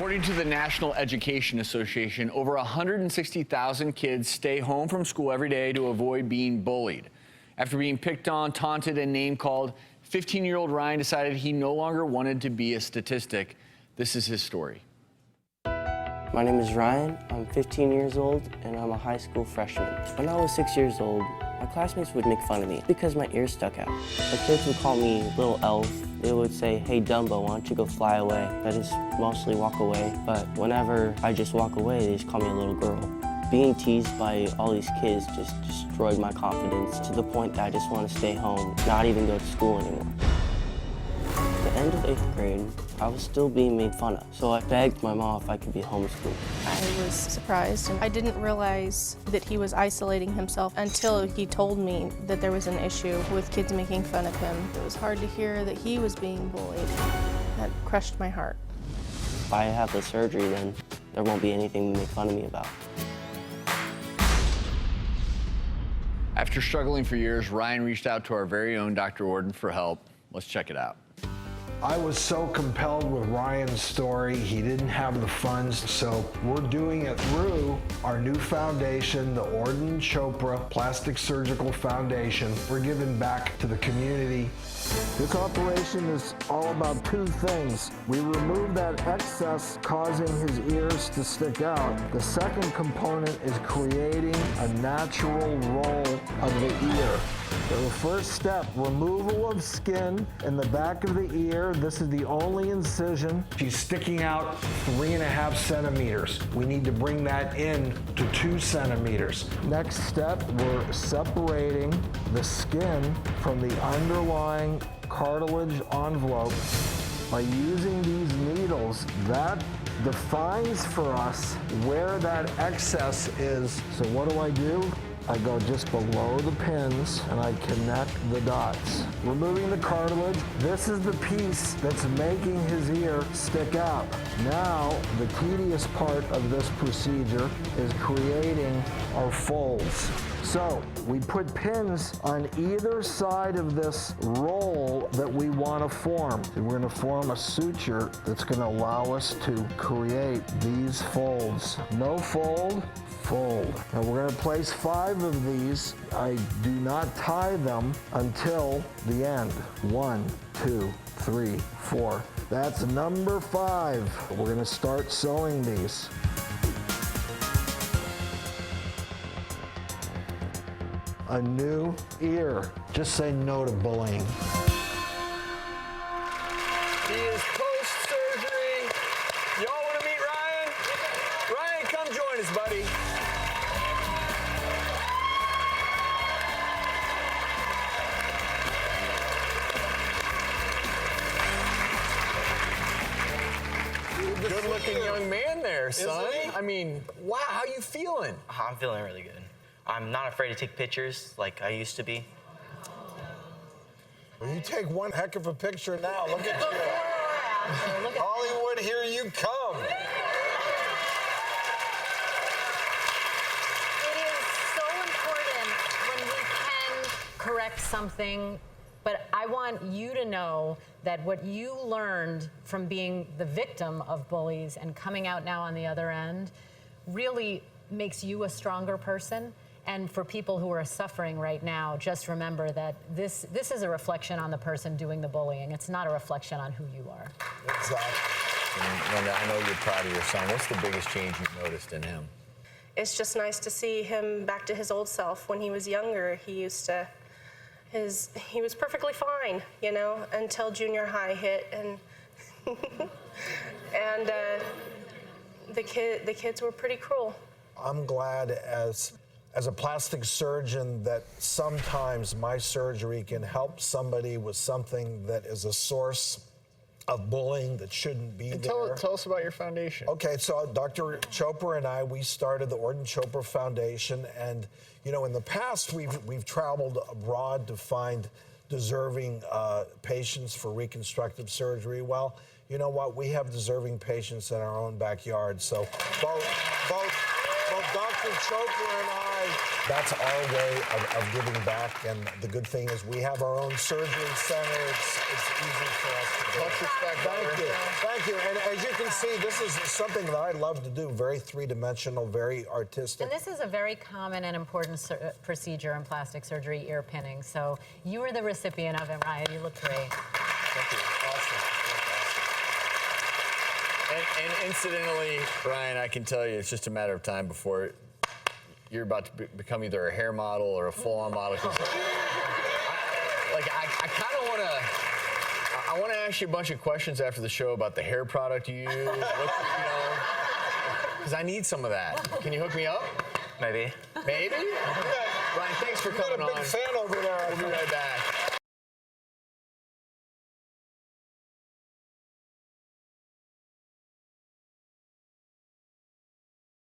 According to the National Education Association, over 160,000 kids stay home from school every day to avoid being bullied. After being picked on, taunted, and name-called, 15-year-old Ryan decided he no longer wanted to be a statistic. This is his story. My name is Ryan, I'm 15 years old, and I'm a high school freshman. When I was 6 years old, my classmates would make fun of me because my ears stuck out. The kids would call me Little Elf. They would say, "Hey Dumbo, why don't you go fly away?" I just mostly walk away, but whenever I just walk away, they just call me a little girl. Being teased by all these kids just destroyed my confidence to the point that I just want to stay home, not even go to school anymore. At the end of 8th grade, I was still being made fun of, so I begged my mom if I could be homeschooled. I was surprised, and I didn't realize that he was isolating himself until he told me that there was an issue with kids making fun of him. It was hard to hear that he was being bullied. That crushed my heart. If I have the surgery, then there won't be anything to make fun of me about. After struggling for years, Ryan reached out to our very own Dr. Ordon for help. Let's check it out. I was so compelled with Ryan's story. He didn't have the funds, so we're doing it through our new foundation, the Ordon Chopra Plastic Surgical Foundation. We're giving back to the community. This operation is all about two things. We remove that excess causing his ears to stick out. The second component is creating a natural roll of the ear. So the first step, removal of skin in the back of the ear. This is the only incision. She's sticking out 3.5 centimeters. We need to bring that in to 2 centimeters. Next step, we're separating the skin from the underlying cartilage envelope. By using these needles, that defines for us where that excess is. So what do? I go just below the pins and I connect the dots. Removing the cartilage, this is the piece that's making his ear stick out. Now, the tedious part of this procedure is creating our folds. So, we put pins on either side of this roll that we want to form. And we're going to form a suture that's going to allow us to create these folds. No fold, fold. Now we're going to place 5 of these. I do not tie them until the end. 1, 2, 3, 4. That's number 5. We're going to start sewing these. A new ear. Just say no to bullying. He is post-surgery. Y'all want to meet Ryan? Ryan, come join us, buddy. Good-looking young man there, son. I mean, wow, how you feeling? I'm feeling really good. I'm not afraid to take pictures like I used to be. Well, you take one heck of a picture now. Look at you. Hollywood, here you come. It is so important when we can correct something, but I want you to know that what you learned from being the victim of bullies and coming out now on the other end really makes you a stronger person. And for people who are suffering right now, just remember that this is a reflection on the person doing the bullying. It's not a reflection on who you are. Exactly. And Linda, I know you're proud of your son. What's the biggest change you've noticed in him? It's just nice to see him back to his old self. When he was younger, he was perfectly fine, you know, until junior high hit, and and the kids were pretty cruel. I'm glad as a plastic surgeon that sometimes my surgery can help somebody with something that is a source of bullying that shouldn't be there. Tell us about your foundation. Okay, so Dr. Chopra and I, we started the Ordon Chopra Foundation, and you know, in the past we've traveled abroad to find deserving patients for reconstructive surgery. Well, you know what? We have deserving patients in our own backyard. So both Dr. Chopra and I, that's our way of giving back. And the good thing is we have our own surgery center. It's easy for us to do. Much respect. Thank you. Thank you. And as you can see, this is something that I love to do. Very three-dimensional, very artistic. And this is a very common and important procedure in plastic surgery, ear pinning. So you were the recipient of it, Ryan. You look great. Thank you. Awesome. And incidentally, Ryan, I can tell you it's just a matter of time before you're about to become either a hair model or a full-on model. I kind of want to. I want to ask you a bunch of questions after the show about the hair product you use. Because I need some of that. Can you hook me up? Maybe. Maybe? Ryan, thanks for coming on. Big fan over there. We'll be right back.